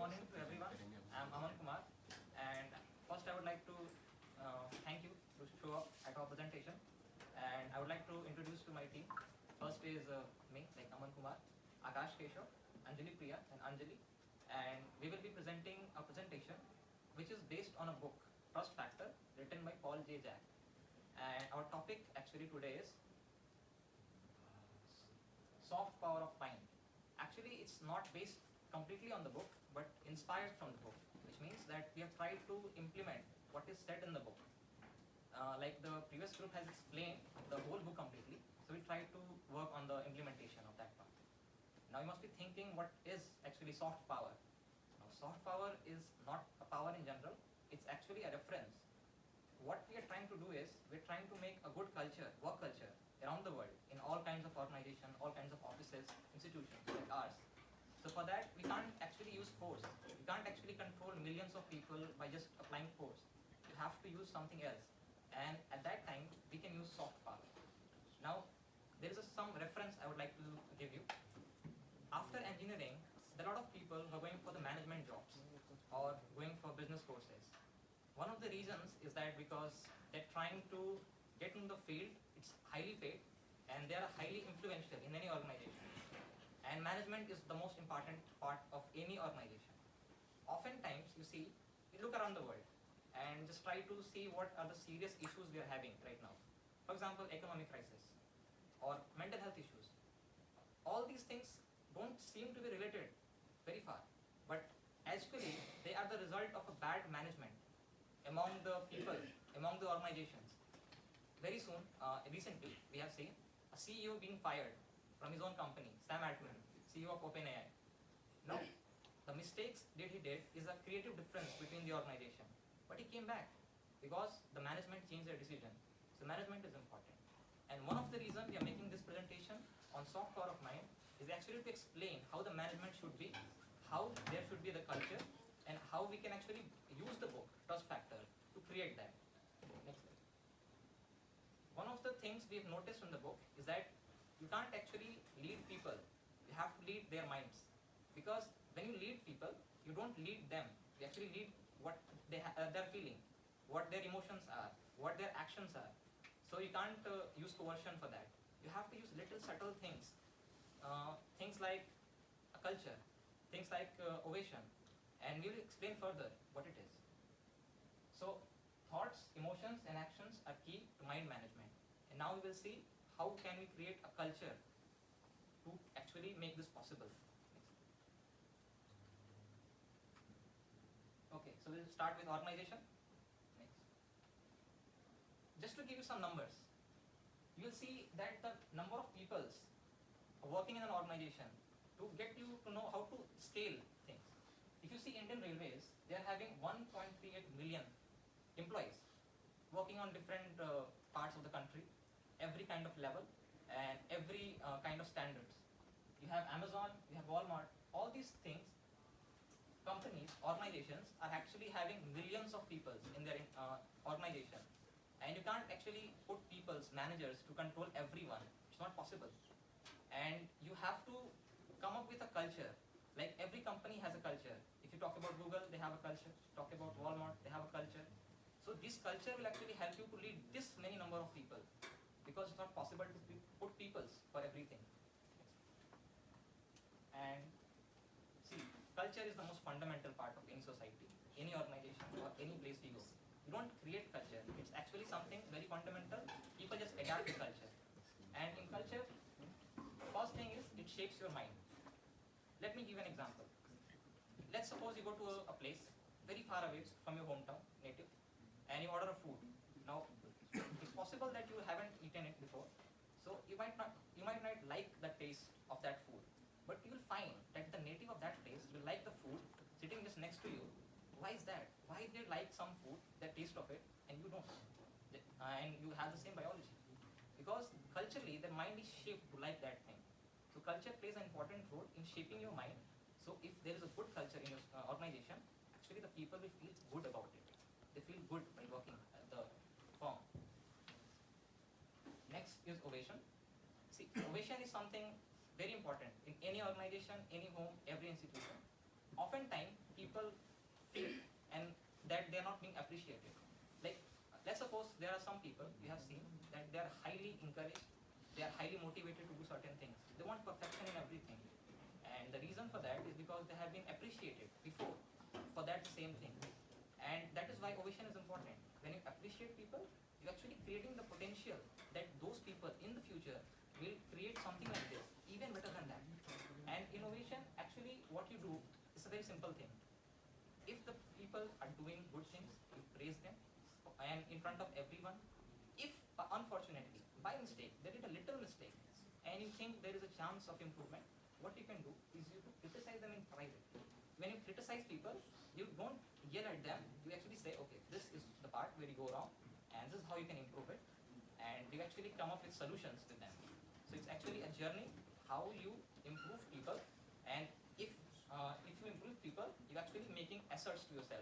morning to everyone. I'm Aman Kumar, and first I would like to thank you to show up at our presentation. And I would like to introduce to my team. First is me, like Aman Kumar, Akash Keshav, Anjali Priya, and Anjali. And we will be presenting a presentation which is based on a book, Trust Factor, written by Paul J. Jack. And our topic actually today is soft power of mind. Actually, it's not based completely on the book, but inspired from the book, which means that we have tried to implement what is said in the book. Like the previous group has explained the whole book completely, so we tried to work on the implementation of that part. Now you must be thinking, what is actually soft power? Now, soft power is not a power in general, it's actually a reference. What we are trying to do is, we're trying to make a good culture, work culture, around the world, in all kinds of organizations, all kinds of offices, institutions like ours. So for that, we can't actually use force. We can't actually control millions of people by just applying force. You have to use something else. And at that time, we can use soft power. Now, there is some reference I would like to give you. After engineering, there are a lot of people who are going for the management jobs or going for business courses. One of the reasons is that because they're trying to get in the field, it's highly paid, and they are highly influential in any organization. And management is the most important part of any organization. Oftentimes, you see, you look around the world and just try to see what are the serious issues we are having right now. For example, economic crisis or mental health issues. All these things don't seem to be related very far, but actually they are the result of a bad management among the people, among the organizations. Very soon, recently, we have seen a CEO being fired from his own company, Sam Altman, CEO of OpenAI. Now, the mistakes that he did is a creative difference between the organization. But he came back because the management changed their decision. So management is important. And one of the reasons we are making this presentation on soft power of mind is actually to explain how the management should be, how there should be the culture, and how we can actually use the book, Trust Factor, to create that. Next slide. One of the things we've noticed in the book is that you can't actually lead people. You have to lead their minds. Because when you lead people, you don't lead them. You actually lead what they're feeling, what their emotions are, what their actions are. So you can't use coercion for that. You have to use little subtle things. Things like a culture, things like ovation. And we will explain further what it is. So thoughts, emotions, and actions are key to mind management. And now we will see how can we create a culture to actually make this possible. Okay, so we'll start with organization. Next. Just to give you some numbers, you will see that the number of people working in an organization to get you to know how to scale things. If you see Indian Railways, they are having 1.38 million employees working on different parts of the country, every kind of level and every kind of standards. You have Amazon, you have Walmart, all these things, companies, organizations are actually having millions of people in their organization. And you can't actually put people's managers to control everyone. It's not possible. And you have to come up with a culture. Like every company has a culture. If you talk about Google, they have a culture. Talk about Walmart, they have a culture. So this culture will actually help you to lead this many number of people, because it's not possible to put peoples for everything. And see, culture is the most fundamental part of any society, any organization, or any place we go. You don't create culture. It's actually something very fundamental. People just adapt to culture. And in culture, first thing is it shapes your mind. Let me give an example. Let's suppose you go to a place very far away from your hometown, native, and you order a food. Now, it's possible that you haven't eaten it before, so you might not like the taste of that food. But you will find that the native of that place will like the food sitting just next to you. Why is that? Why they like some food, the taste of it, and you don't? And you have the same biology. Because culturally, their mind is shaped to like that thing. So culture plays an important role in shaping your mind. So if there is a good culture in your organization, actually the people will feel good about it. They feel good by working at the firm. Next is ovation. See, ovation is something very important in any organization, any home, every institution. oftentimes people feel and that they are not being appreciated. Like, let's suppose there are some people we have seen that they are highly encouraged, they are highly motivated to do certain things. They want perfection in everything. And the reason for that is because they have been appreciated before for that same thing. And that is why ovation is important. When you appreciate people, you're actually creating the potential that those people in the future will create something like this, even better than that. And innovation, actually, what you do is a very simple thing. If the people are doing good things, you praise them, and in front of everyone. If unfortunately, by mistake, they did a little mistake, and you think there is a chance of improvement, what you can do is you criticize them in private. When you criticize people, you don't yell at them. You actually say, okay, this is the part where you go wrong, and this is how you can improve it, and you actually come up with solutions with them. So it's actually a journey how you improve people, and if you improve people, you're actually making asserts to yourself